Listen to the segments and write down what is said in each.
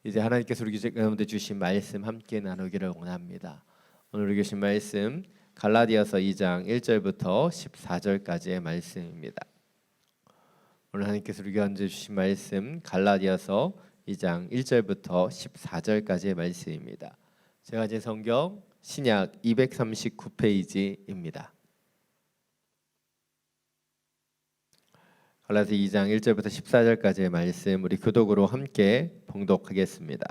이제 하나님께서 우리 가운데 주신 말씀 함께 나누기를 원합니다. 오늘 우리 주신 말씀 갈라디아서 2장 1절부터 14절까지의 말씀입니다. 오늘 하나님께서 우리 가운데 주신 말씀 갈라디아서 2장 1절부터 14절까지의 말씀입니다. 제가 제 성경 신약 239페이지입니다. 갈라디아 2장 1절부터 14절까지의 말씀 우리 교독으로 함께 봉독하겠습니다.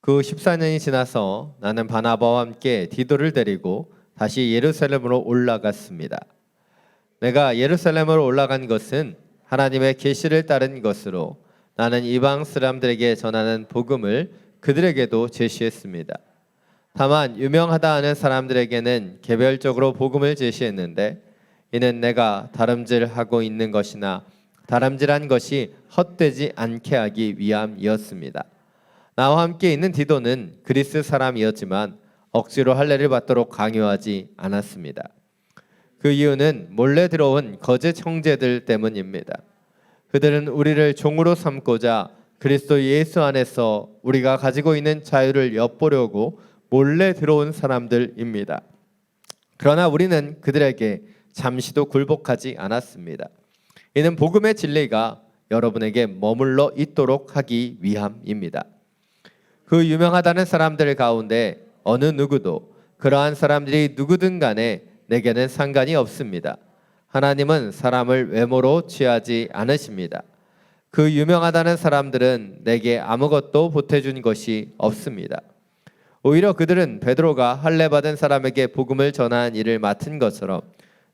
그 14년이 지나서 나는 바나바와 함께 디도를 데리고 다시 예루살렘으로 올라갔습니다. 내가 예루살렘으로 올라간 것은 하나님의 계시를 따른 것으로 나는 이방 사람들에게 전하는 복음을 그들에게도 제시했습니다. 다만 유명하다 하는 사람들에게는 개별적으로 복음을 제시했는데 이는 내가 다름질하고 있는 것이나 다름질한 것이 헛되지 않게 하기 위함이었습니다. 나와 함께 있는 디도는 그리스 사람이었지만 억지로 할례를 받도록 강요하지 않았습니다. 그 이유는 몰래 들어온 거짓 형제들 때문입니다. 그들은 우리를 종으로 삼고자 그리스도 예수 안에서 우리가 가지고 있는 자유를 엿보려고 몰래 들어온 사람들입니다. 그러나 우리는 그들에게 잠시도 굴복하지 않았습니다. 이는 복음의 진리가 여러분에게 머물러 있도록 하기 위함입니다. 그 유명하다는 사람들 가운데 어느 누구도 그러한 사람들이 누구든 간에 내게는 상관이 없습니다. 하나님은 사람을 외모로 취하지 않으십니다. 그 유명하다는 사람들은 내게 아무것도 보태준 것이 없습니다. 오히려 그들은 베드로가 할례 받은 사람에게 복음을 전하는 일을 맡은 것처럼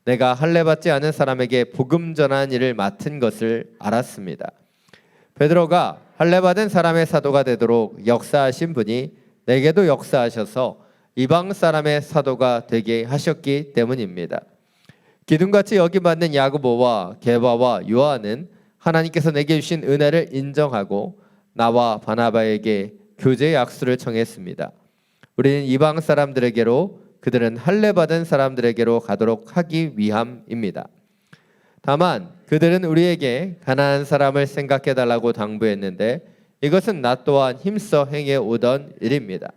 내가 할례 받지 않은 사람에게 복음 전하는 일을 맡은 것을 알았습니다. 베드로가 할례 받은 사람의 사도가 되도록 역사하신 분이 내게도 역사하셔서 이방 사람의 사도가 되게 하셨기 때문입니다. 기둥같이 여김받는 야고보와 게바와 요한은 하나님께서 내게 주신 은혜를 인정하고 나와 바나바에게 교제 약수를 청했습니다. 우리는 이방 사람들에게로 그들은 할례 받은 사람들에게로 가도록 하기 위함입니다. 다만 그들은 우리에게 가난한 사람을 생각해달라고 당부했는데 이것은 나 또한 힘써 행해 오던 일입니다.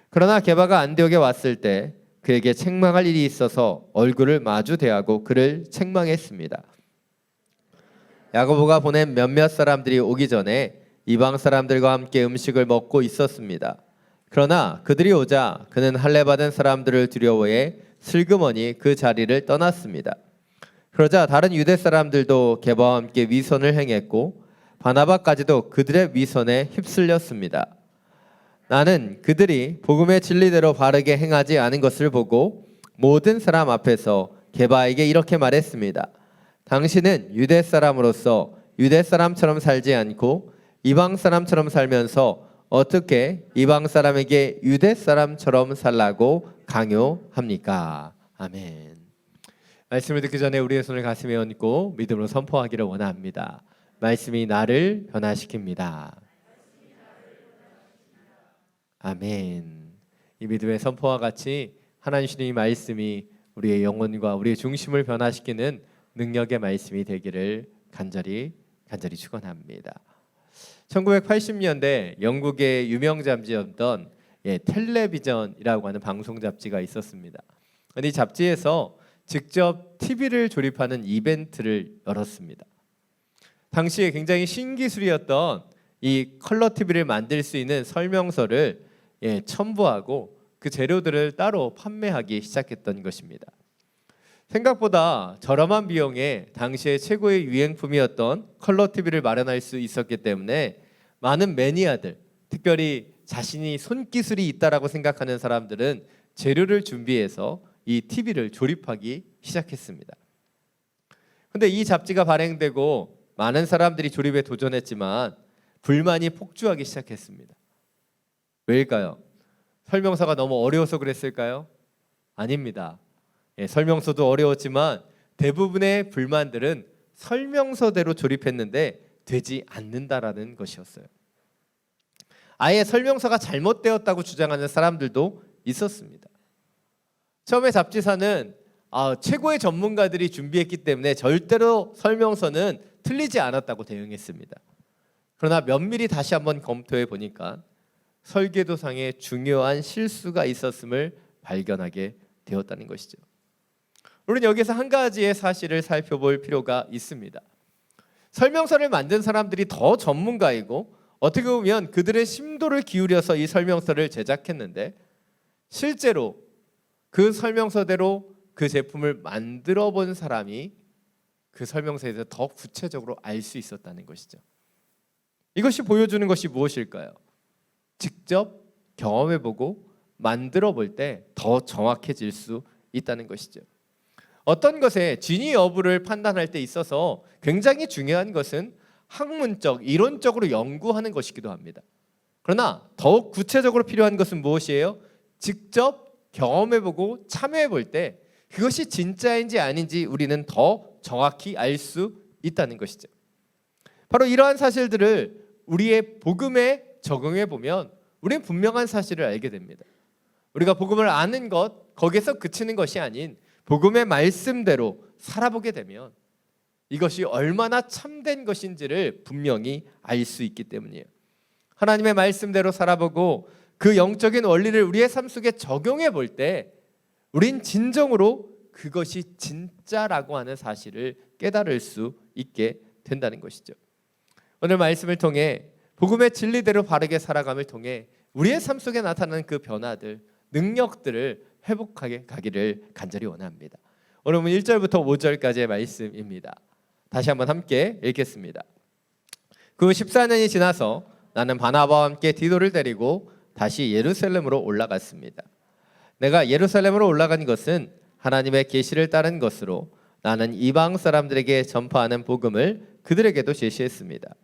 그러나 게바가 안디옥에 왔을 때 그에게 책망할 일이 있어서 얼굴을 마주 대하고 그를 책망했습니다. 야고보가 보낸 몇몇 사람들이 오기 전에 이방 사람들과 함께 음식을 먹고 있었습니다. 그러나 그들이 오자 그는 할례 받은 사람들을 두려워해 슬그머니 그 자리를 떠났습니다. 그러자 다른 유대 사람들도 게바와 함께 위선을 행했고 바나바까지도 그들의 위선에 휩쓸렸습니다. 나는 그들이 복음의 진리대로 바르게 행하지 않은 것을 보고 모든 사람 앞에서 게바에게 이렇게 말했습니다. 당신은 유대 사람으로서 유대 사람처럼 살지 않고 이방 사람처럼 살면서 어떻게 이방 사람에게 유대 사람처럼 살라고 강요합니까? 아멘. 말씀을 듣기 전에 우리의 손을 가슴에 얹고 믿음으로 선포하기를 원합니다. 말씀이 나를 변화시킵니다. 아멘. 이 믿음의 선포와 같이 하나님 주신 이 말씀이 우리의 영혼과 우리의 중심을 변화시키는 능력의 말씀이 되기를 간절히 축원합니다. 1980년대 영국의 유명 잡지였던 텔레비전이라고 하는 방송 잡지가 있었습니다. 이 잡지에서 직접 TV를 조립하는 이벤트를 열었습니다. 당시에 굉장히 신기술이었던 이 컬러 TV를 만들 수 있는 설명서를 첨부하고 그 재료들을 따로 판매하기 시작했던 것입니다. 생각보다 저렴한 비용에 당시에 최고의 유행품이었던 컬러 TV를 마련할 수 있었기 때문에 많은 매니아들, 특별히 자신이 손기술이 있다라고 생각하는 사람들은 재료를 준비해서 이 TV를 조립하기 시작했습니다. 그런데 이 잡지가 발행되고 많은 사람들이 조립에 도전했지만 불만이 폭주하기 시작했습니다. 왜일까요? 설명서가 너무 어려워서 그랬을까요? 아닙니다. 설명서도 어려웠지만 대부분의 불만들은 설명서대로 조립했는데 되지 않는다라는 것이었어요. 아예 설명서가 잘못되었다고 주장하는 사람들도 있었습니다. 처음에 잡지사는 최고의 전문가들이 준비했기 때문에 절대로 설명서는 틀리지 않았다고 대응했습니다. 그러나 면밀히 다시 한번 검토해 보니까 설계도상에 중요한 실수가 있었음을 발견하게 되었다는 것이죠. 우리는 여기서 한 가지의 사실을 살펴볼 필요가 있습니다. 설명서를 만든 사람들이 더 전문가이고 어떻게 보면 그들의 심도를 기울여서 이 설명서를 제작했는데 실제로 그 설명서대로 그 제품을 만들어 본 사람이 그 설명서에서 더 구체적으로 알 수 있었다는 것이죠. 이것이 보여주는 것이 무엇일까요? 직접 경험해보고 만들어 볼 때 더 정확해질 수 있다는 것이죠. 어떤 것의 진위 여부를 판단할 때 있어서 굉장히 중요한 것은 학문적, 이론적으로 연구하는 것이기도 합니다. 그러나 더욱 구체적으로 필요한 것은 무엇이에요? 직접 경험해보고 참여해볼 때 그것이 진짜인지 아닌지 우리는 더 정확히 알 수 있다는 것이죠. 바로 이러한 사실들을 우리의 복음에 적용해 보면 우리는 분명한 사실을 알게 됩니다. 우리가 복음을 아는 것, 거기에서 그치는 것이 아닌 복음의 말씀대로 살아보게 되면 이것이 얼마나 참된 것인지를 분명히 알 수 있기 때문이에요. 하나님의 말씀대로 살아보고 그 영적인 원리를 우리의 삶 속에 적용해 볼 때 우린 진정으로 그것이 진짜라고 하는 사실을 깨달을 수 있게 된다는 것이죠. 오늘 말씀을 통해 복음의 진리대로 바르게 살아감을 통해 우리의 삶 속에 나타나는 그 변화들, 능력들을 회복하게 가기를 간절히 원합니다. 오늘 1절부터 5절까지의 말씀입니다. 다시 한번 함께 읽겠습니다. 그 14년이 지나서 나는 바나바와 함께 디도를 데리고 다시 예루살렘으로 올라갔습니다. 내가 예루살렘으로 올라간 것은 하나님의 계시를 따른 것으로 나는 이방 사람들에게 전파하는 복음을 그들에게도 제시했습니다.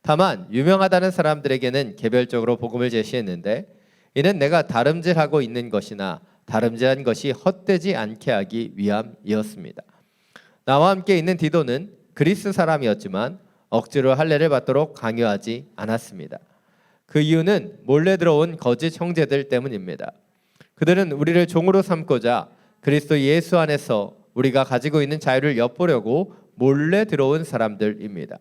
다만 유명하다는 사람들에게는 개별적으로 복음을 제시했는데 이는 내가 다름질하고 있는 것이나 다름질한 것이 헛되지 않게 하기 위함이었습니다. 나와 함께 있는 디도는 그리스 사람이었지만 억지로 할례를 받도록 강요하지 않았습니다. 그 이유는 몰래 들어온 거짓 형제들 때문입니다. 그들은 우리를 종으로 삼고자 그리스도 예수 안에서 우리가 가지고 있는 자유를 엿보려고 몰래 들어온 사람들입니다.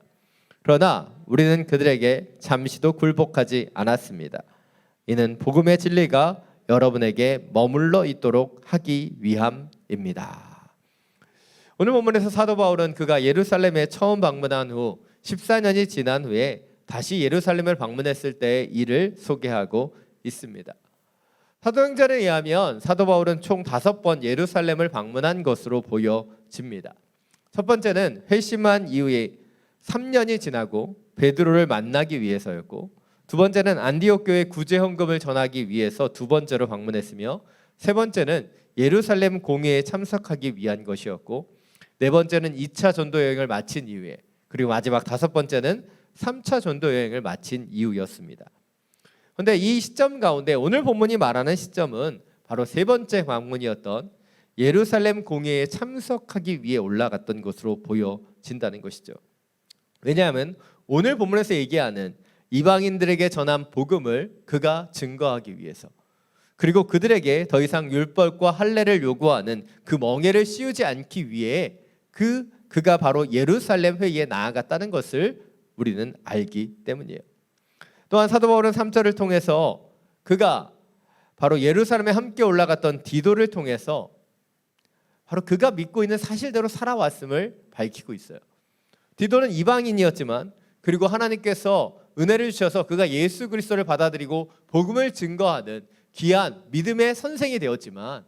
그러나 우리는 그들에게 잠시도 굴복하지 않았습니다. 이는 복음의 진리가 여러분에게 머물러 있도록 하기 위함입니다. 오늘 본문에서 사도 바울은 그가 예루살렘에 처음 방문한 후 14년이 지난 후에 다시 예루살렘을 방문했을 때의 일을 소개하고 있습니다. 사도행전에 의하면 사도 바울은 총 5번 예루살렘을 방문한 것으로 보여집니다. 첫 번째는 회심한 이후에 3년이 지나고 베드로를 만나기 위해서였고, 두 번째는 안디옥 교회 구제 헌금을 전하기 위해서 두 번째로 방문했으며, 세 번째는 예루살렘 공회에 참석하기 위한 것이었고, 네 번째는 2차 전도 여행을 마친 이후에, 그리고 마지막 5번째는 3차 전도 여행을 마친 이후였습니다. 그런데 이 시점 가운데 오늘 본문이 말하는 시점은 바로 세 번째 방문이었던 예루살렘 공회에 참석하기 위해 올라갔던 것으로 보여진다는 것이죠. 왜냐하면 오늘 본문에서 얘기하는 이방인들에게 전한 복음을 그가 증거하기 위해서, 그리고 그들에게 더 이상 율법과 할례를 요구하는 그 멍에를 씌우지 않기 위해 그가 바로 예루살렘 회의에 나아갔다는 것을 우리는 알기 때문이에요. 또한 사도 바울은 3절을 통해서 그가 바로 예루살렘에 함께 올라갔던 디도를 통해서 바로 그가 믿고 있는 사실대로 살아왔음을 밝히고 있어요. 디도는 이방인이었지만 그리고 하나님께서 은혜를 주셔서 그가 예수 그리스도를 받아들이고 복음을 증거하는 귀한 믿음의 선생이 되었지만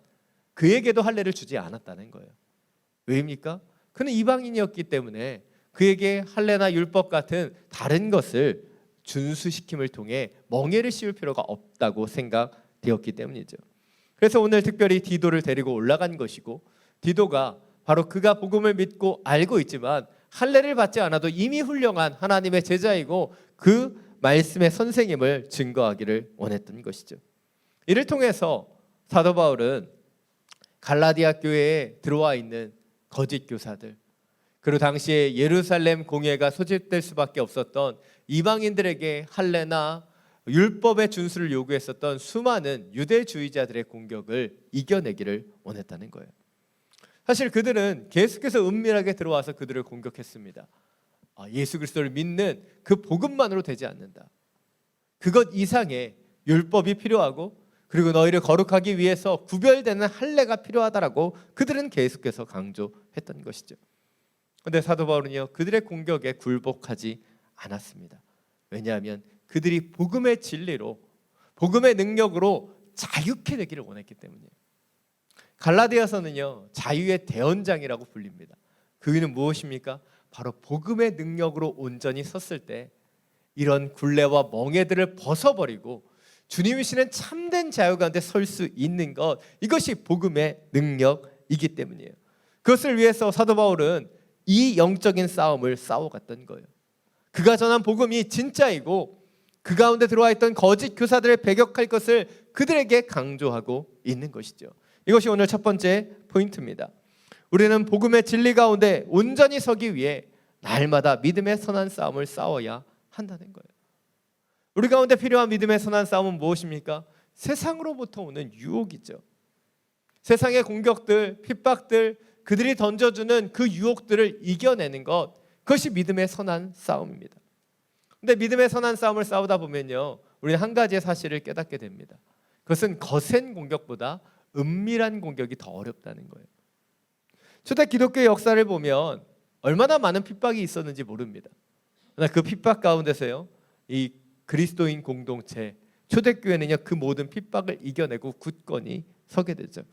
그에게도 할례를 주지 않았다는 거예요. 왜입니까? 그는 이방인이었기 때문에 그에게 할례나 율법 같은 다른 것을 준수시킴을 통해 멍에를 씌울 필요가 없다고 생각되었기 때문이죠. 그래서 오늘 특별히 디도를 데리고 올라간 것이고, 디도가 바로 그가 복음을 믿고 알고 있지만 할례를 받지 않아도 이미 훌륭한 하나님의 제자이고 그 말씀의 선생님을 증거하기를 원했던 것이죠. 이를 통해서 사도 바울은 갈라디아 교회에 들어와 있는 거짓 교사들, 그리고 당시에 예루살렘 공회가 소집될 수밖에 없었던 이방인들에게 할례나 율법의 준수를 요구했었던 수많은 유대주의자들의 공격을 이겨내기를 원했다는 거예요. 사실 그들은 계속해서 은밀하게 들어와서 그들을 공격했습니다. 예수 그리스도를 믿는 그 복음만으로 되지 않는다. 그것 이상의 율법이 필요하고 그리고 너희를 거룩하기 위해서 구별되는 할례가 필요하다라고 그들은 계속해서 강조했던 것이죠. 그런데 사도 바울은요, 그들의 공격에 굴복하지 않았습니다. 왜냐하면 그들이 복음의 진리로, 복음의 능력으로 자유케 되기를 원했기 때문이에요. 갈라디아서는요, 자유의 대언장이라고 불립니다. 그 이유는 무엇입니까? 바로 복음의 능력으로 온전히 섰을 때 이런 굴레와 멍에들을 벗어버리고 주님이시는 참된 자유 가운데 설 수 있는 것, 이것이 복음의 능력이기 때문이에요. 그것을 위해서 사도 바울은 이 영적인 싸움을 싸워갔던 거예요. 그가 전한 복음이 진짜이고 그 가운데 들어와 있던 거짓 교사들을 배격할 것을 그들에게 강조하고 있는 것이죠. 이것이 오늘 첫 번째 포인트입니다. 우리는 복음의 진리 가운데 온전히 서기 위해 날마다 믿음의 선한 싸움을 싸워야 한다는 거예요. 우리 가운데 필요한 믿음의 선한 싸움은 무엇입니까? 세상으로부터 오는 유혹이죠. 세상의 공격들, 핍박들, 그들이 던져주는 그 유혹들을 이겨내는 것, 그것이 믿음의 선한 싸움입니다. 근데 믿음의 선한 싸움을 싸우다 보면요, 우리는 한 가지의 사실을 깨닫게 됩니다. 그것은 거센 공격보다 은밀한 공격이 더 어렵다는 거예요. 초대 기독교의 역사를 보면 얼마나 많은 핍박이 있었는지 모릅니다. 그러나 그 핍박 가운데서요, 이 그리스도인 공동체, 초대교회는요, 그 모든 핍박을 이겨내고 굳건히 서게 되죠.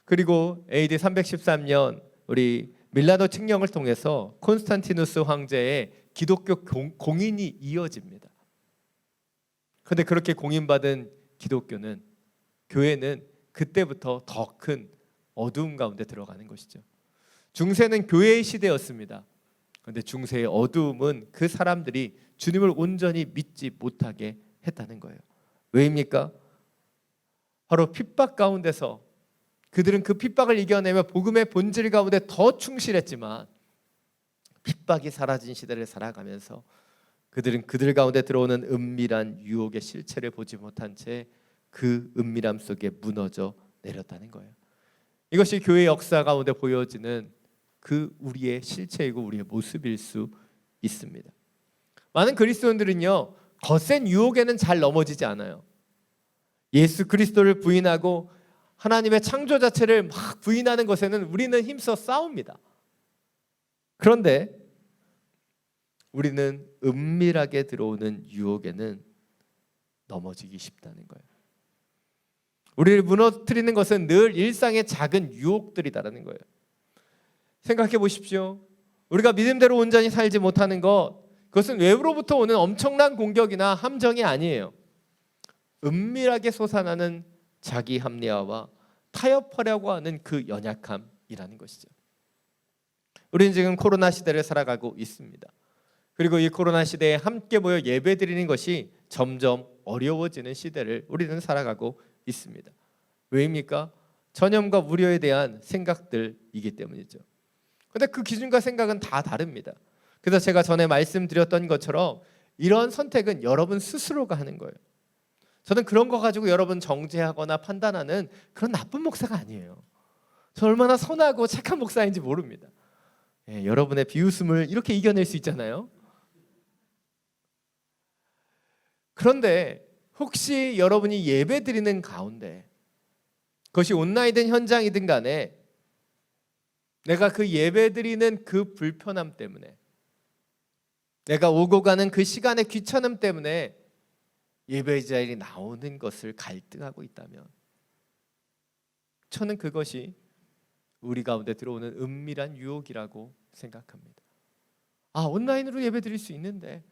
그리고 AD 313년 우리 밀라노 칙령을 통해서 콘스탄티누스 황제의 기독교 공인이 이어집니다. 그런데 그렇게 공인받은 기독교는, 교회는 그때부터 더 큰 어두움 가운데 들어가는 것이죠. 중세는 교회의 시대였습니다. 그런데 중세의 어두움은 그 사람들이 주님을 온전히 믿지 못하게 했다는 거예요. 왜입니까? 바로 핍박 가운데서 그들은 그 핍박을 이겨내며 복음의 본질 가운데 더 충실했지만 핍박이 사라진 시대를 살아가면서 그들은 그들 가운데 들어오는 은밀한 유혹의 실체를 보지 못한 채 그 은밀함 속에 무너져 내렸다는 거예요. 이것이 교회 역사 가운데 보여지는 그 우리의 실체이고 우리의 모습일 수 있습니다. 많은 그리스도인들은요, 거센 유혹에는 잘 넘어지지 않아요. 예수 그리스도를 부인하고 하나님의 창조 자체를 막 부인하는 것에는 우리는 힘써 싸웁니다. 그런데 우리는 은밀하게 들어오는 유혹에는 넘어지기 쉽다는 거예요. 우리를 무너뜨리는 것은 늘 일상의 작은 유혹들이다라는 거예요. 생각해 보십시오. 우리가 믿음대로 온전히 살지 못하는 것, 그것은 외부로부터 오는 엄청난 공격이나 함정이 아니에요. 은밀하게 솟아나는 자기 합리화와 타협하려고 하는 그 연약함이라는 것이죠. 우리는 지금 코로나 시대를 살아가고 있습니다. 그리고 이 코로나 시대에 함께 모여 예배드리는 것이 점점 어려워지는 시대를 우리는 살아가고 있습니다. 왜입니까? 전염과 우려에 대한 생각들이기 때문이죠. 그런데 그 기준과 생각은 다 다릅니다. 그래서 제가 전에 말씀드렸던 것처럼 이런 선택은 여러분 스스로가 하는 거예요. 저는 그런 거 가지고 여러분 정죄하거나 판단하는 그런 나쁜 목사가 아니에요. 저 얼마나 선하고 착한 목사인지 모릅니다. 여러분의 비웃음을 이렇게 이겨낼 수 있잖아요. 그런데 혹시 여러분이 예배드리는 가운데, 그것이 온라인이든 현장이든 간에 내가 그 예배드리는 그 불편함 때문에, 내가 오고 가는 그 시간의 귀찮음 때문에 예배 자리에 나오는 것을 갈등하고 있다면, 저는 그것이 우리 가운데 들어오는 은밀한 유혹이라고 생각합니다. 온라인으로 예배드릴 수 있는데,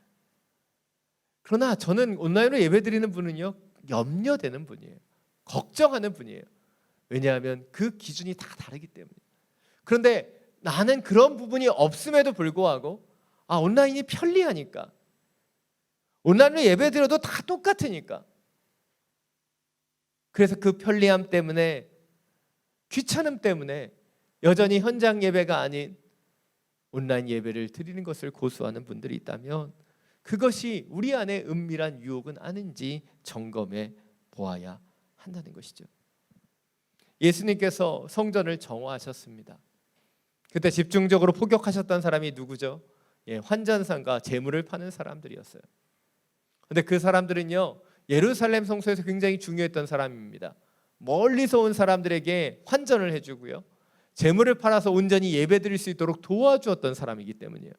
그러나 저는 온라인으로 예배드리는 분은요, 염려되는 분이에요. 걱정하는 분이에요. 왜냐하면 그 기준이 다 다르기 때문에. 그런데 나는 그런 부분이 없음에도 불구하고 온라인이 편리하니까, 온라인으로 예배드려도 다 똑같으니까, 그래서 그 편리함 때문에, 귀찮음 때문에 여전히 현장 예배가 아닌 온라인 예배를 드리는 것을 고수하는 분들이 있다면 그것이 우리 안에 은밀한 유혹은 아닌지 점검해 보아야 한다는 것이죠. 예수님께서 성전을 정화하셨습니다. 그때 집중적으로 포격하셨던 사람이 누구죠? 환전상과 재물을 파는 사람들이었어요. 근데 그 사람들은요, 예루살렘 성소에서 굉장히 중요했던 사람입니다. 멀리서 온 사람들에게 환전을 해주고요, 재물을 팔아서 온전히 예배드릴 수 있도록 도와주었던 사람이기 때문이에요.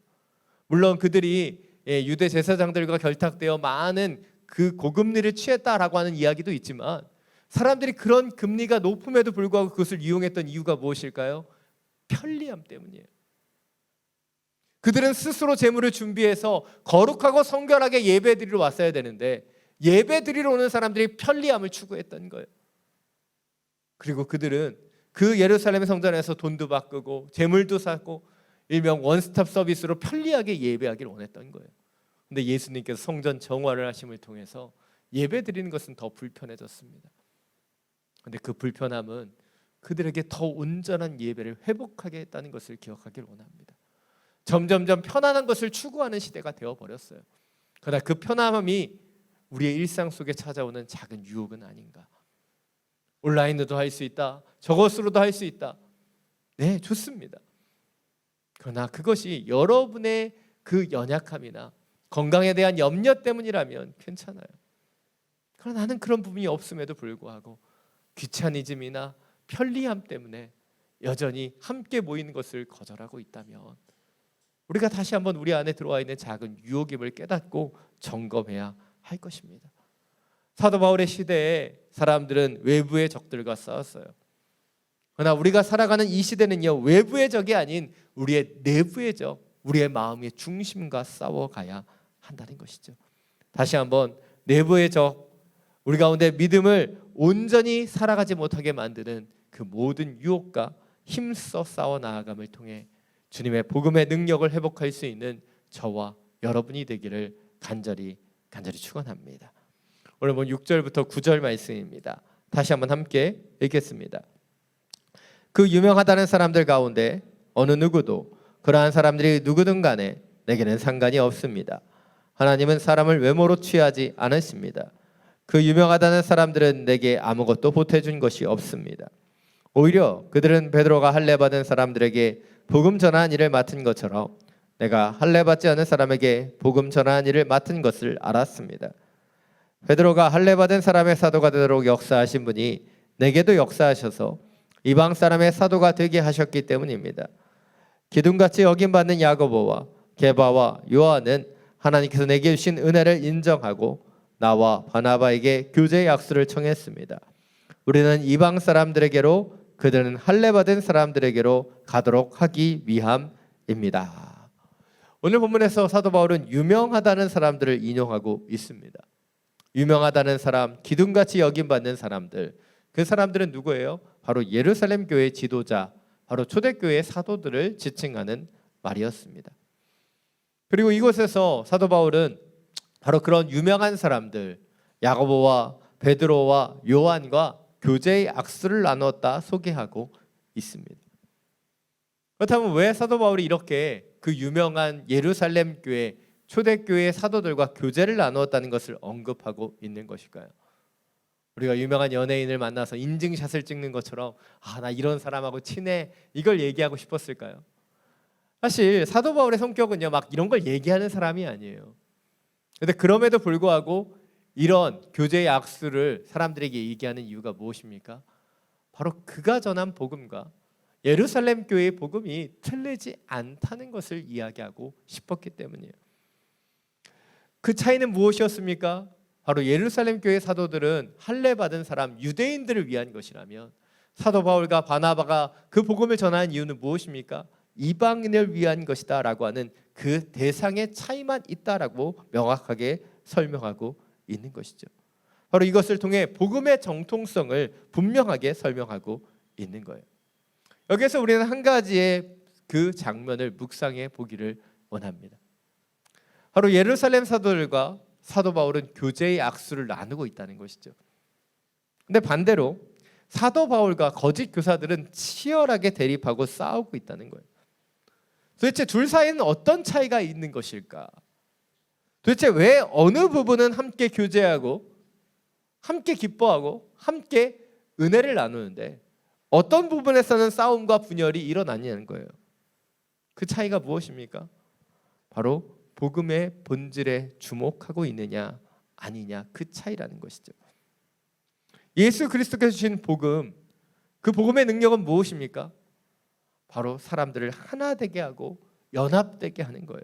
물론 그들이 유대 제사장들과 결탁되어 많은 그 고금리를 취했다라고 하는 이야기도 있지만, 사람들이 그런 금리가 높음에도 불구하고 그것을 이용했던 이유가 무엇일까요? 편리함 때문이에요. 그들은 스스로 재물을 준비해서 거룩하고 성결하게 예배드리러 왔어야 되는데, 예배드리러 오는 사람들이 편리함을 추구했던 거예요. 그리고 그들은 그 예루살렘 성전에서 돈도 바꾸고 재물도 사고 일명 원스톱 서비스로 편리하게 예배하기를 원했던 거예요. 근데 예수님께서 성전 정화를 하심을 통해서 예배드리는 것은 더 불편해졌습니다. 근데 그 불편함은 그들에게 더 온전한 예배를 회복하게 했다는 것을 기억하기를 원합니다. 점점점 편안한 것을 추구하는 시대가 되어버렸어요. 그러나 그 편안함이 우리의 일상 속에 찾아오는 작은 유혹은 아닌가. 온라인으로도 할 수 있다, 저것으로도 할 수 있다. 네, 좋습니다. 그러나 그것이 여러분의 그 연약함이나 건강에 대한 염려 때문이라면 괜찮아요. 그러나 나는 그런 부분이 없음에도 불구하고 귀차니즘이나 편리함 때문에 여전히 함께 모이는 것을 거절하고 있다면, 우리가 다시 한번 우리 안에 들어와 있는 작은 유혹임을 깨닫고 점검해야 할 것입니다. 사도 바울의 시대에 사람들은 외부의 적들과 싸웠어요. 그러나 우리가 살아가는 이 시대는요, 외부의 적이 아닌 우리의 내부의 적, 우리의 마음의 중심과 싸워가야 한다는 것이죠. 다시 한번 내부의 적, 우리 가운데 믿음을 온전히 살아가지 못하게 만드는 그 모든 유혹과 힘써 싸워 나아감을 통해 주님의 복음의 능력을 회복할 수 있는 저와 여러분이 되기를 간절히 축원합니다. 오늘 본 6절부터 9절 말씀입니다. 다시 한번 함께 읽겠습니다. 그 유명하다는 사람들 가운데 어느 누구도 그러한 사람들이 누구든 간에 내게는 상관이 없습니다. 하나님은 사람을 외모로 취하지 않으십니다. 그 유명하다는 사람들은 내게 아무것도 보태준 것이 없습니다. 오히려 그들은 베드로가 할례받은 사람들에게 복음 전하는 일을 맡은 것처럼 내가 할례받지 않은 사람에게 복음 전하는 일을 맡은 것을 알았습니다. 베드로가 할례받은 사람의 사도가 되도록 역사하신 분이 내게도 역사하셔서 이방 사람의 사도가 되게 하셨기 때문입니다. 기둥같이 여김받는 야고보와 게바와 요한은 하나님께서 내게 주신 은혜를 인정하고 나와 바나바에게 교제의 약수를 청했습니다. 우리는 이방 사람들에게로, 그들은 할례받은 사람들에게로 가도록 하기 위함입니다. 오늘 본문에서 사도 바울은 유명하다는 사람들을 인용하고 있습니다. 유명하다는 사람, 기둥같이 여김받는 사람들, 그 사람들은 누구예요? 바로 예루살렘 교회의 지도자, 바로 초대교회의 사도들을 지칭하는 말이었습니다. 그리고 이곳에서 사도 바울은 바로 그런 유명한 사람들, 야고보와 베드로와 요한과 교제의 악수를 나눴다 소개하고 있습니다. 그렇다면 왜 사도 바울이 이렇게 그 유명한 예루살렘 교회, 초대교회의 사도들과 교제를 나누었다는 것을 언급하고 있는 것일까요? 우리가 유명한 연예인을 만나서 인증샷을 찍는 것처럼 나 이런 사람하고 친해, 이걸 얘기하고 싶었을까요? 사실 사도 바울의 성격은요, 막 이런 걸 얘기하는 사람이 아니에요. 그런데 그럼에도 불구하고 이런 교제의 악수를 사람들에게 얘기하는 이유가 무엇입니까? 바로 그가 전한 복음과 예루살렘 교회의 복음이 틀리지 않다는 것을 이야기하고 싶었기 때문이에요. 그 차이는 무엇이었습니까? 바로 예루살렘 교회 사도들은 할례받은 사람, 유대인들을 위한 것이라면 사도 바울과 바나바가 그 복음을 전하는 이유는 무엇입니까? 이방인을 위한 것이다 라고 하는 그 대상의 차이만 있다라고 명확하게 설명하고 있는 것이죠. 바로 이것을 통해 복음의 정통성을 분명하게 설명하고 있는 거예요. 여기서 우리는 한 가지의 그 장면을 묵상해 보기를 원합니다. 바로 예루살렘 사도들과 사도 바울은 교제의 악수를 나누고 있다는 것이죠. 근데 반대로 사도 바울과 거짓 교사들은 치열하게 대립하고 싸우고 있다는 거예요. 도대체 둘 사이에는 어떤 차이가 있는 것일까? 도대체 왜 어느 부분은 함께 교제하고 함께 기뻐하고 함께 은혜를 나누는데 어떤 부분에서는 싸움과 분열이 일어나냐는 거예요. 그 차이가 무엇입니까? 바로 복음의 본질에 주목하고 있느냐 아니냐, 그 차이라는 것이죠. 예수 그리스도께서 주신 복음, 그 복음의 능력은 무엇입니까? 바로 사람들을 하나 되게 하고 연합되게 하는 거예요.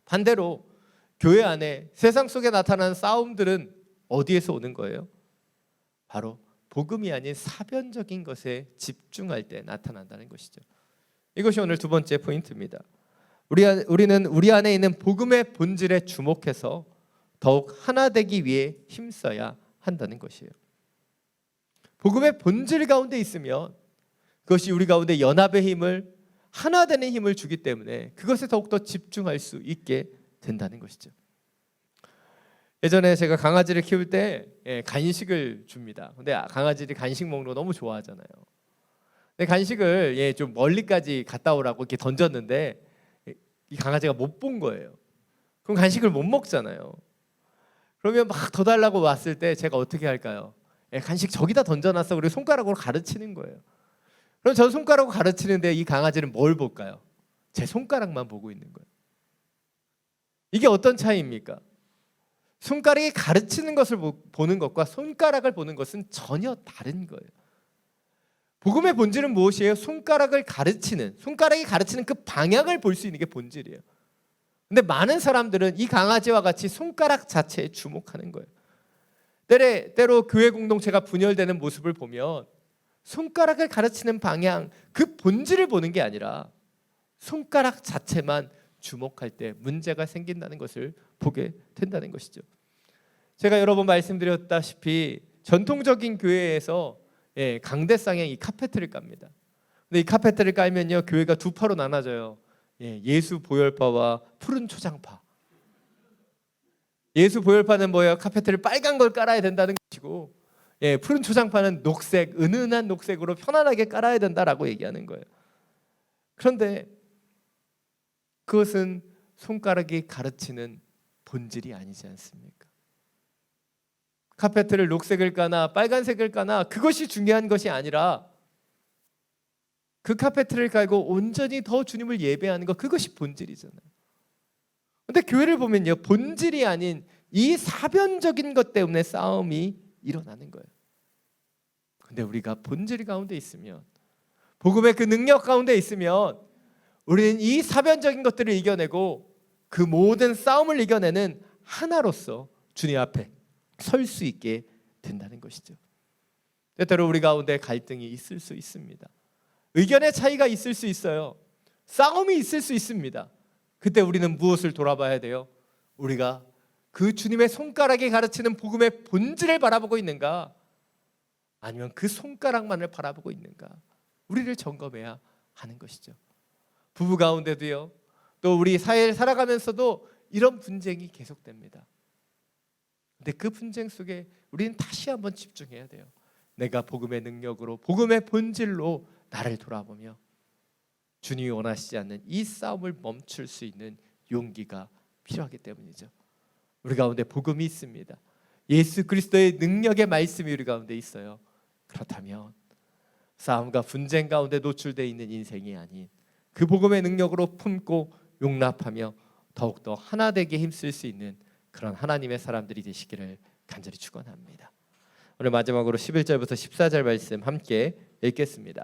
반대로 교회 안에 세상 속에 나타나는 싸움들은 어디에서 오는 거예요? 바로 복음이 아닌 사변적인 것에 집중할 때 나타난다는 것이죠. 이것이 오늘 두 번째 포인트입니다. 우리는 우리 안에 있는 복음의 본질에 주목해서 더욱 하나 되기 위해 힘써야 한다는 것이에요. 복음의 본질 가운데 있으면 그것이 우리 가운데 연합의 힘을, 하나 되는 힘을 주기 때문에 그것에 더욱더 집중할 수 있게 된다는 것이죠. 예전에 제가 강아지를 키울 때 간식을 줍니다. 근데 강아지들이 간식 먹는 거 너무 좋아하잖아요. 근데 간식을 좀 멀리까지 갔다 오라고 이렇게 던졌는데 이 강아지가 못 본 거예요. 그럼 간식을 못 먹잖아요. 그러면 막 더 달라고 왔을 때 제가 어떻게 할까요? 간식 저기다 던져놨어. 그리고 손가락으로 가르치는 거예요. 그럼 저 손가락으로 가르치는데 이 강아지는 뭘 볼까요? 제 손가락만 보고 있는 거예요. 이게 어떤 차이입니까? 손가락이 가르치는 것을 보는 것과 손가락을 보는 것은 전혀 다른 거예요. 복음의 본질은 무엇이에요? 손가락이 가르치는 그 방향을 볼 수 있는 게 본질이에요. 근데 많은 사람들은 이 강아지와 같이 손가락 자체에 주목하는 거예요. 때로 교회 공동체가 분열되는 모습을 보면 손가락을 가르치는 방향, 그 본질을 보는 게 아니라 손가락 자체만 주목할 때 문제가 생긴다는 것을 보게 된다는 것이죠. 제가 여러 번 말씀드렸다시피 전통적인 교회에서 강대상에 이 카페트를 깝니다. 근데 이 카페트를 깔면요, 교회가 두 파로 나눠져요. 예수 보혈파와 푸른 초장파. 예수 보혈파는 뭐예요? 카페트를 빨간 걸 깔아야 된다는 것이고, 푸른 초장파는 녹색, 은은한 녹색으로 편안하게 깔아야 된다라고 얘기하는 거예요. 그런데 그것은 손가락이 가르치는 본질이 아니지 않습니까? 카페트를 녹색을 까나 빨간색을 까나 그것이 중요한 것이 아니라 그 카페트를 깔고 온전히 더 주님을 예배하는 것, 그것이 본질이잖아요. 근데 교회를 보면요, 본질이 아닌 이 사변적인 것 때문에 싸움이 일어나는 거예요. 근데 우리가 본질 가운데 있으면, 복음의 그 능력 가운데 있으면 우리는 이 사변적인 것들을 이겨내고 그 모든 싸움을 이겨내는 하나로서 주님 앞에 설 수 있게 된다는 것이죠. 때때로 우리 가운데 갈등이 있을 수 있습니다. 의견의 차이가 있을 수 있어요. 싸움이 있을 수 있습니다. 그때 우리는 무엇을 돌아봐야 돼요? 우리가 그 주님의 손가락이 가르치는 복음의 본질을 바라보고 있는가? 아니면 그 손가락만을 바라보고 있는가? 우리를 점검해야 하는 것이죠. 부부 가운데도요, 또 우리 사회를 살아가면서도 이런 분쟁이 계속됩니다. 근데 그 분쟁 속에 우리는 다시 한번 집중해야 돼요. 내가 복음의 능력으로, 복음의 본질로 나를 돌아보며 주님이 원하시지 않는 이 싸움을 멈출 수 있는 용기가 필요하기 때문이죠. 우리 가운데 복음이 있습니다. 예수 그리스도의 능력의 말씀이 우리 가운데 있어요. 그렇다면 싸움과 분쟁 가운데 노출되어 있는 인생이 아닌 그 복음의 능력으로 품고 용납하며 더욱더 하나 되게 힘쓸 수 있는 그런 하나님의 사람들이 되시기를 간절히 축원합니다. 오늘 마지막으로 11절부터 14절 말씀 함께 읽겠습니다.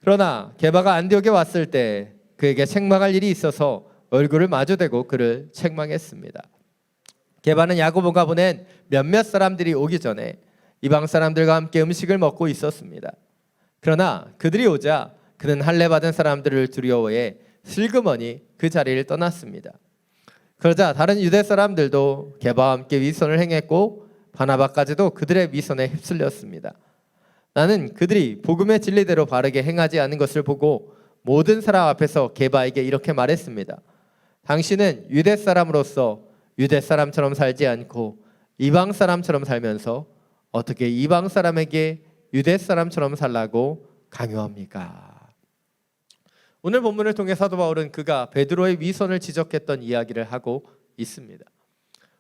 그러나 게바가 안디옥에 왔을 때 그에게 책망할 일이 있어서 얼굴을 마주대고 그를 책망했습니다. 게바는 야고보가 보낸 몇몇 사람들이 오기 전에 이방 사람들과 함께 음식을 먹고 있었습니다. 그러나 그들이 오자 그는 할례 받은 사람들을 두려워해 슬그머니 그 자리를 떠났습니다. 그러자 다른 유대 사람들도 게바와 함께 위선을 행했고 바나바까지도 그들의 위선에 휩쓸렸습니다. 나는 그들이 복음의 진리대로 바르게 행하지 않은 것을 보고 모든 사람 앞에서 게바에게 이렇게 말했습니다. 당신은 유대 사람으로서 유대 사람처럼 살지 않고 이방 사람처럼 살면서 어떻게 이방 사람에게 유대 사람처럼 살라고 강요합니까? 오늘 본문을 통해 사도 바울은 그가 베드로의 위선을 지적했던 이야기를 하고 있습니다.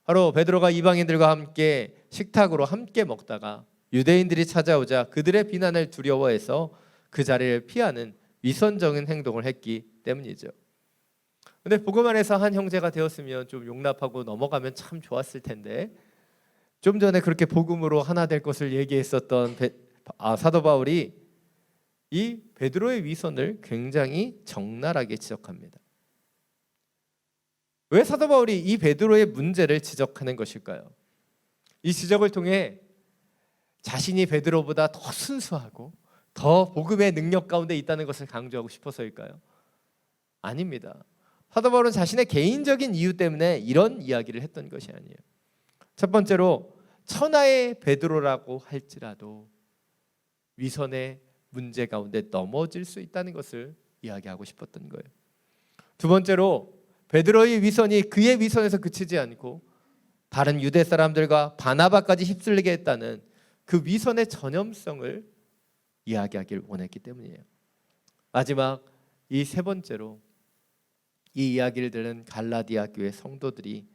바로 베드로가 이방인들과 함께 식탁으로 함께 먹다가 유대인들이 찾아오자 그들의 비난을 두려워해서 그 자리를 피하는 위선적인 행동을 했기 때문이죠. 근데 복음 안에서 한 형제가 되었으면 좀 용납하고 넘어가면 참 좋았을 텐데, 좀 전에 그렇게 복음으로 하나 될 것을 얘기했었던 사도 바울이 이 베드로의 위선을 굉장히 적나라하게 지적합니다. 왜 사도 바울이 이 베드로의 문제를 지적하는 것일까요? 이 지적을 통해 자신이 베드로보다 더 순수하고 더 복음의 능력 가운데 있다는 것을 강조하고 싶어서일까요? 아닙니다. 사도 바울은 자신의 개인적인 이유 때문에 이런 이야기를 했던 것이 아니에요. 첫 번째로 천하의 베드로라고 할지라도 위선의 문제 가운데 넘어질 수 있다는 것을 이야기하고 싶었던 거예요. 두 번째로 베드로의 위선이 그의 위선에서 그치지 않고 다른 유대 사람들과 바나바까지 휩쓸리게 했다는 그 위선의 전염성을 이야기하길 원했기 때문이에요. 마지막 이 세 번째로 이 이야기를 들은 갈라디아 교회 성도들이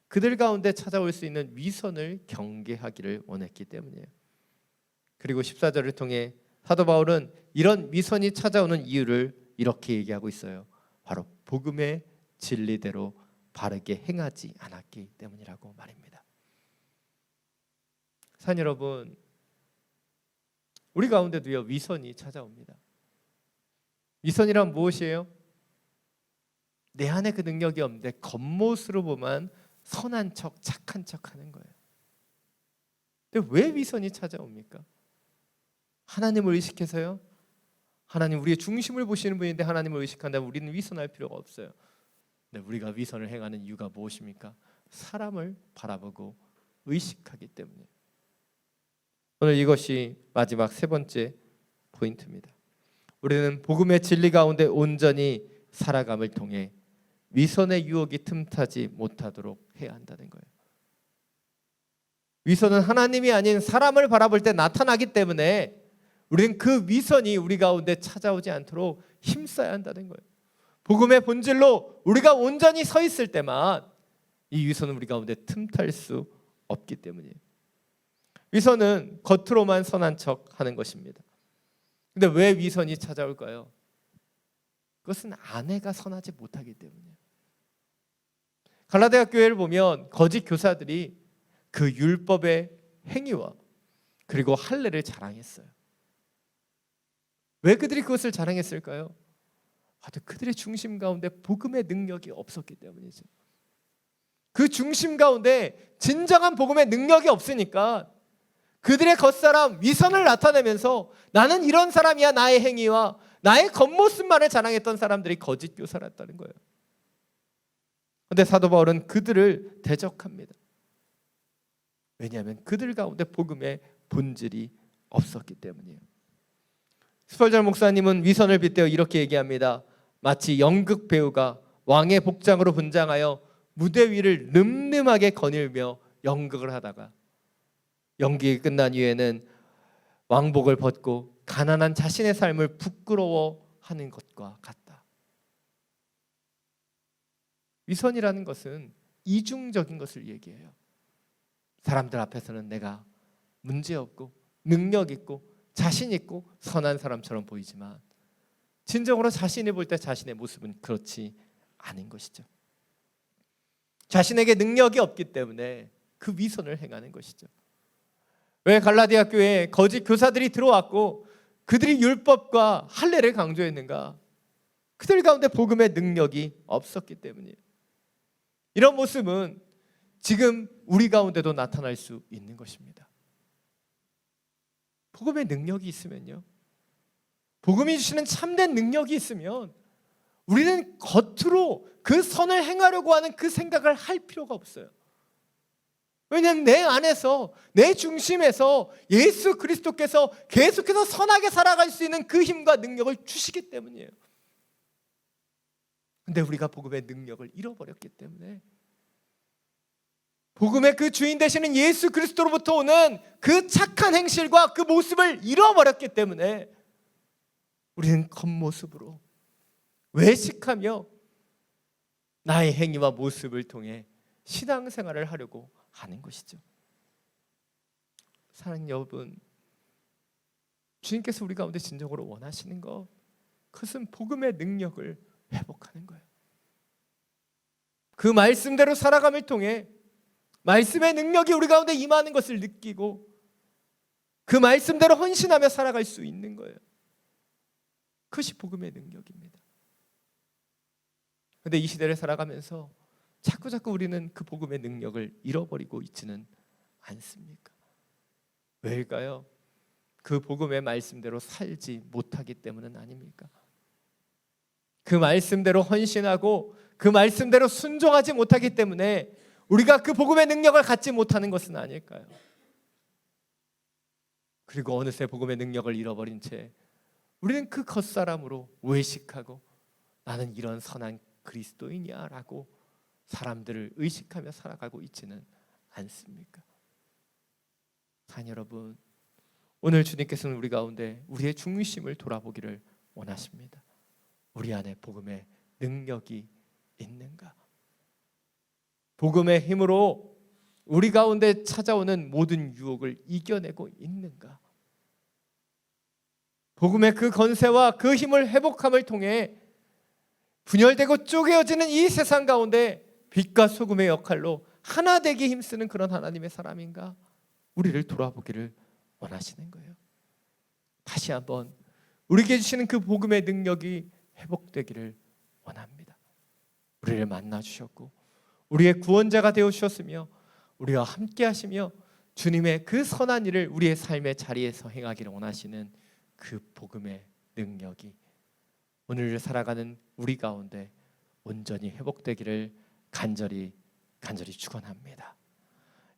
그들 가운데 찾아올 수 있는 위선을 경계하기를 원했기 때문이에요. 그리고 14절을 통해 사도 바울은 이런 위선이 찾아오는 이유를 이렇게 얘기하고 있어요. 바로 복음의 진리대로 바르게 행하지 않았기 때문이라고 말입니다. 사랑 여러분, 우리 가운데도요 위선이 찾아옵니다. 위선이란 무엇이에요? 내 안에 그 능력이 없는데 겉모습으로 보면 선한 척, 착한 척 하는 거예요. 근데 왜 위선이 찾아옵니까? 하나님을 의식해서요? 하나님 우리의 중심을 보시는 분인데 하나님을 의식한다면 우리는 위선할 필요가 없어요. 근데 우리가 위선을 행하는 이유가 무엇입니까? 사람을 바라보고 의식하기 때문이에요. 오늘 이것이 마지막 세 번째 포인트입니다. 우리는 복음의 진리 가운데 온전히 살아감을 통해 위선의 유혹이 틈타지 못하도록 해야 한다는 거예요. 위선은 하나님이 아닌 사람을 바라볼 때 나타나기 때문에 우리는 그 위선이 우리 가운데 찾아오지 않도록 힘써야 한다는 거예요. 복음의 본질로 우리가 온전히 서 있을 때만 이 위선은 우리 가운데 틈탈 수 없기 때문이에요. 위선은 겉으로만 선한 척 하는 것입니다. 근데 왜 위선이 찾아올까요? 그것은 안에가 선하지 못하기 때문이에요. 갈라디아 교회를 보면 거짓 교사들이 그 율법의 행위와 그리고 할례를 자랑했어요. 왜 그들이 그것을 자랑했을까요? 바로 그들의 중심 가운데 복음의 능력이 없었기 때문이죠. 그 중심 가운데 진정한 복음의 능력이 없으니까 그들의 겉사람 위선을 나타내면서 나는 이런 사람이야, 나의 행위와 나의 겉모습만을 자랑했던 사람들이 거짓 교사였다는 거예요. 그런데 사도 바울은 그들을 대적합니다. 왜냐하면 그들 가운데 복음의 본질이 없었기 때문이에요. 스펄전 목사님은 위선을 빗대어 이렇게 얘기합니다. 마치 연극 배우가 왕의 복장으로 분장하여 무대 위를 늠름하게 거닐며 연극을 하다가 연기가 끝난 이후에는 왕복을 벗고 가난한 자신의 삶을 부끄러워하는 것과 같다. 위선이라는 것은 이중적인 것을 얘기해요. 사람들 앞에서는 내가 문제없고 능력 있고 자신 있고 선한 사람처럼 보이지만 진정으로 자신이 볼 때 자신의 모습은 그렇지 않은 것이죠. 자신에게 능력이 없기 때문에 그 위선을 행하는 것이죠. 왜 갈라디아 교회에 거짓 교사들이 들어왔고 그들이 율법과 할례를 강조했는가? 그들 가운데 복음의 능력이 없었기 때문이에요. 이런 모습은 지금 우리 가운데도 나타날 수 있는 것입니다. 복음의 능력이 있으면요, 복음이 주시는 참된 능력이 있으면 우리는 겉으로 그 선을 행하려고 하는 그 생각을 할 필요가 없어요. 왜냐하면 내 안에서 내 중심에서 예수 그리스도께서 계속해서 선하게 살아갈 수 있는 그 힘과 능력을 주시기 때문이에요. 근데 우리가 복음의 능력을 잃어버렸기 때문에 복음의 그 주인 되시는 예수 그리스도로부터 오는 그 착한 행실과 그 모습을 잃어버렸기 때문에 우리는 겉모습으로 외식하며 나의 행위와 모습을 통해 신앙생활을 하려고 하는 것이죠. 사랑하는 여러분, 주님께서 우리 가운데 진정으로 원하시는 것, 그것은 복음의 능력을 회복하는 거예요. 그 말씀대로 살아감을 통해 말씀의 능력이 우리 가운데 임하는 것을 느끼고 그 말씀대로 헌신하며 살아갈 수 있는 거예요. 그것이 복음의 능력입니다. 그런데 이 시대를 살아가면서 자꾸 우리는 그 복음의 능력을 잃어버리고 있지는 않습니까? 왜일까요? 그 복음의 말씀대로 살지 못하기 때문은 아닙니까? 그 말씀대로 헌신하고 그 말씀대로 순종하지 못하기 때문에 우리가 그 복음의 능력을 갖지 못하는 것은 아닐까요? 그리고 어느새 복음의 능력을 잃어버린 채 우리는 그 겉사람으로 외식하고 나는 이런 선한 그리스도인이야 라고 사람들을 의식하며 살아가고 있지는 않습니까? 사랑 여러분, 오늘 주님께서는 우리 가운데 우리의 중심을 돌아보기를 원하십니다. 우리 안에 복음의 능력이 있는가? 복음의 힘으로 우리 가운데 찾아오는 모든 유혹을 이겨내고 있는가? 복음의 그 권세와 그 힘을 회복함을 통해 분열되고 쪼개어지는 이 세상 가운데 빛과 소금의 역할로 하나 되기 힘쓰는 그런 하나님의 사람인가? 우리를 돌아보기를 원하시는 거예요. 다시 한번 우리에게 주시는 그 복음의 능력이 회복되기를 원합니다. 우리를 만나 주셨고 우리의 구원자가 되어 주셨으며 우리와 함께 하시며 주님의 그 선한 일을 우리의 삶의 자리에서 행하기를 원하시는 그 복음의 능력이 오늘을 살아가는 우리 가운데 온전히 회복되기를 간절히 축원합니다.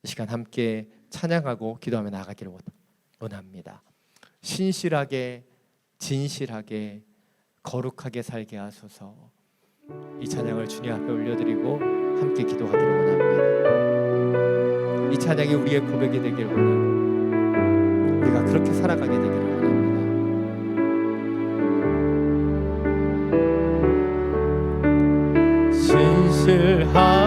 이 시간 함께 찬양하고 기도하며 나아가기를 원합니다. 신실하게 진실하게 거룩하게 살게 하소서. 이 찬양을 주님 앞에 올려드리고 함께 기도하기를 원합니다. 이 찬양이 우리의 고백이 되기를 원하고 우리가 그렇게 살아가게 되기를 원합니다. 진실하게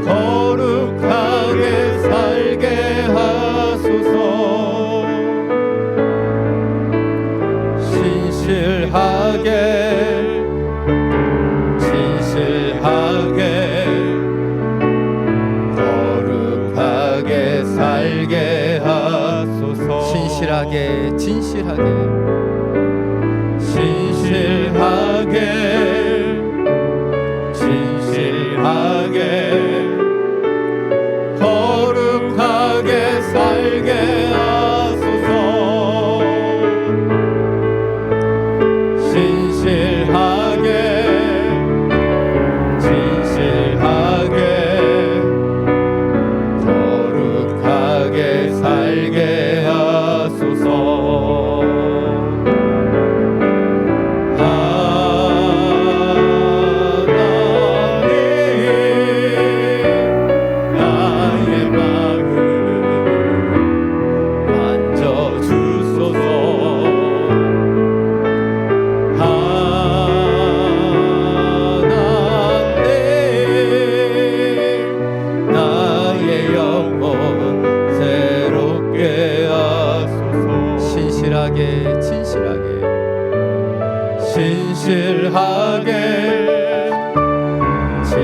거룩하게 살게 하소서. 진실하게 거룩하게 살게 하소서. 진실하게 거룩하게 살게 하소서. 진실하게 거룩하게 살게 하소서.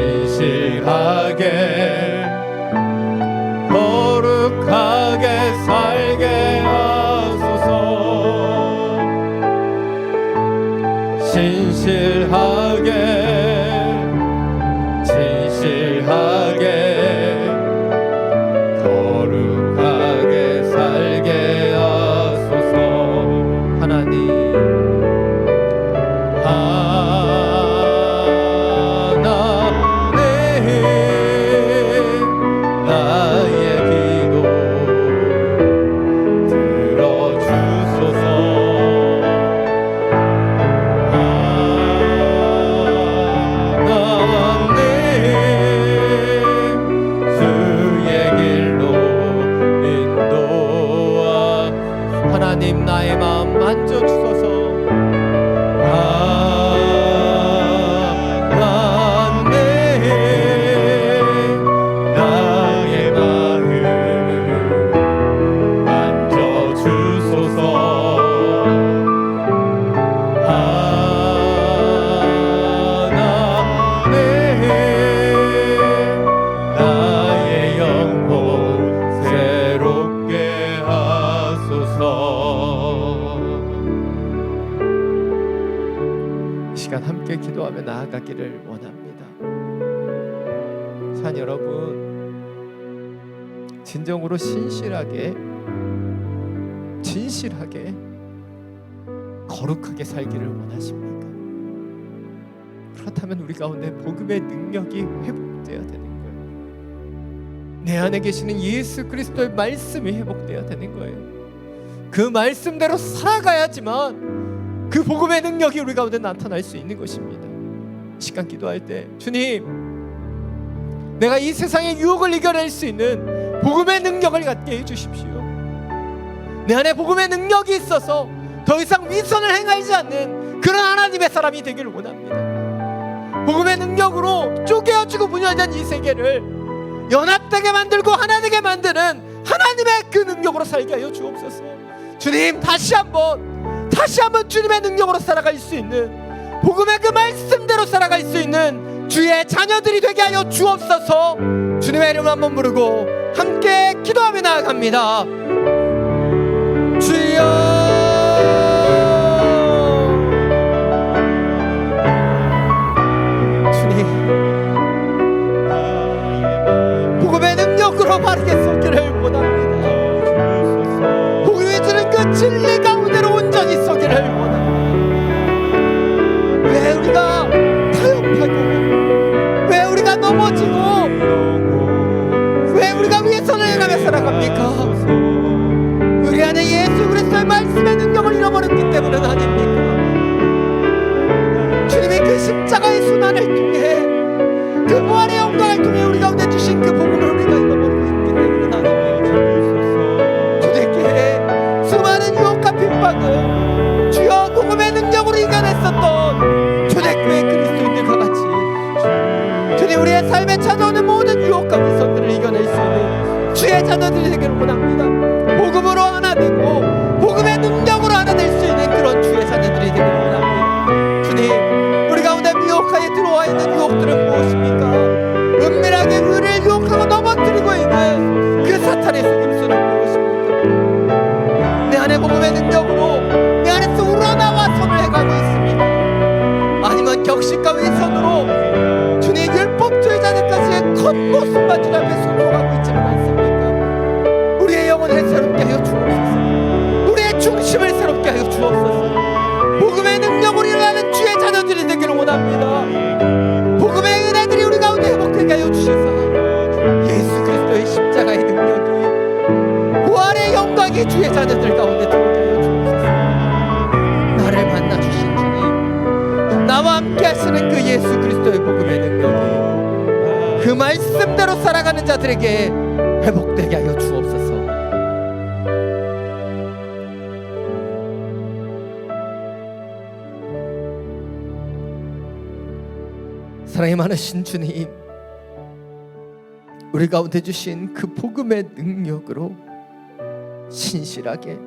진실하게 거룩하게 살게 하소서. 진실하게 거룩하게 살게 하소서. 하나님 나아가기를 원합니다. 자, 여러분, 진정으로 진실하게 거룩하게 살기를 원하십니까? 그렇다면 우리 가운데 복음의 능력이 회복되어야 되는 거예요. 내 안에 계시는 예수 그리스도의 말씀이 회복되어야 되는 거예요. 그 말씀대로 살아가야지만 그 복음의 능력이 우리 가운데 나타날 수 있는 것입니다. 시간 기도할 때, 주님, 내가 이 세상의 유혹을 이겨낼 수 있는 복음의 능력을 갖게 해주십시오. 내 안에 복음의 능력이 있어서 더 이상 위선을 행하지 않는 그런 하나님의 사람이 되기를 원합니다. 복음의 능력으로 쪼개어지고 분열된 이 세계를 연합되게 만들고 하나 되게 만드는 하나님의 그 능력으로 살게 하여 주옵소서. 주님, 다시 한번 주님의 능력으로 살아갈 수 있는, 복음의 그 말씀대로 살아갈 수 있는 주의 자녀들이 되게 하여 주옵소서. 주님의 이름을 한번 부르고 함께 기도하며 나아갑니다. 주여, 복음의 능력으로 바르게 서기를 원합니다. 복음이 주는 그 진리 가운데로 온전히 서기를 원합니다. 왜 우리가 타협하고, 왜 우리가 넘어지고, 왜 우리가 위선을 행하며 살아갑니까? 우리 안에 예수 그리스도의 말씀의 능력을 잃어버렸기 때문은 아닙니까? 주님이 그 십자가의 순환을 통해, 그 부활의 영광을 통해 우리 가운데 주신 그 복음을 우리가 잃어버리고 있기 때문은 아닙니까? 주님께 수많은 유혹과 핍박을 주여 복음의 능력으로 이겨냈었던 초대교회 그리스도인들과 같이, 주님, 우리의 삶에 찾아오는 모든 유혹과 위선들을 이겨낼 수 있는 주의 자녀들이 되기를 원합니다. 복음으로 하나 되고 복음의 능력으로 하나 될 수 있는 그런 주의 자녀들이 되기를 원합니다. 주님, 우리 가운데 미혹하게 들어와 있는 유혹들은 무엇입니까? 은밀하게 우리를 유혹하고 넘어뜨리고 있는 그 사탄의 속임수는 무엇입니까? 내 안에 복음의 능력으로 내 안에서 우러나와 선을 행하고 있습니까? 아니면 격식과 위선으로 주님 율법주의자들까지의 겉모습만 주 앞에 소통하고 있지는 않습니까? 우리의 영혼을 새롭게 하여 주옵소서. 우리의 중심을 새롭게 하여 주옵소서. 복음의 능력으로 일어나는 주의 자녀들이 되기를 원합니다. 복음의 은혜들이 우리 가운데 회복되게 하여 주셔서 예수 그리스도의 십자가의 능력이, 부활의 영광이 주의 자녀들 가운데 들어오게 하여 주옵소서. 나를 만나 주신 주님, 나와 함께 하시는 그 예수 그리스도의 복음의 능력이 그 말씀대로 살아가는 자들에게 회복되게 하여 주옵소서. 사랑이 많으신 주님, 우리 가운데 주신 그 복음의 능력으로 진실하게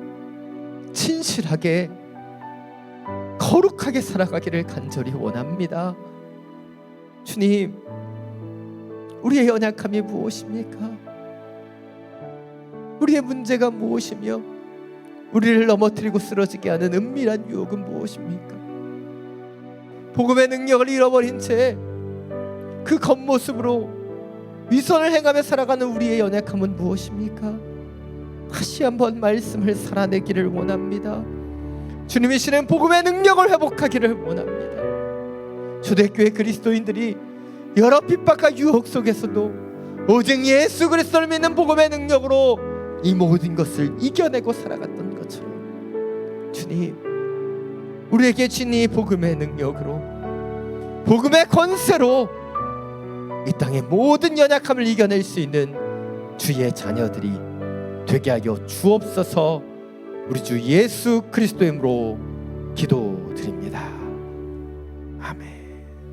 거룩하게 살아가기를 간절히 원합니다. 주님, 우리의 연약함이 무엇입니까? 우리의 문제가 무엇이며 우리를 넘어뜨리고 쓰러지게 하는 은밀한 유혹은 무엇입니까? 복음의 능력을 잃어버린 채 그 겉모습으로 위선을 행하며 살아가는 우리의 연약함은 무엇입니까? 다시 한번 말씀을 살아내기를 원합니다. 주님이 시는 복음의 능력을 회복하기를 원합니다. 초대교회 그리스도인들이 여러 핍박과 유혹 속에서도 오직 예수 그리스도를 믿는 복음의 능력으로 이 모든 것을 이겨내고 살아갔던 것처럼, 주님, 우리에게 주신 이 복음의 능력으로, 복음의 권세로 이 땅의 모든 연약함을 이겨낼 수 있는 주의 자녀들이 되게 하여 주옵소서. 우리 주 예수 그리스도의 이름으로 기도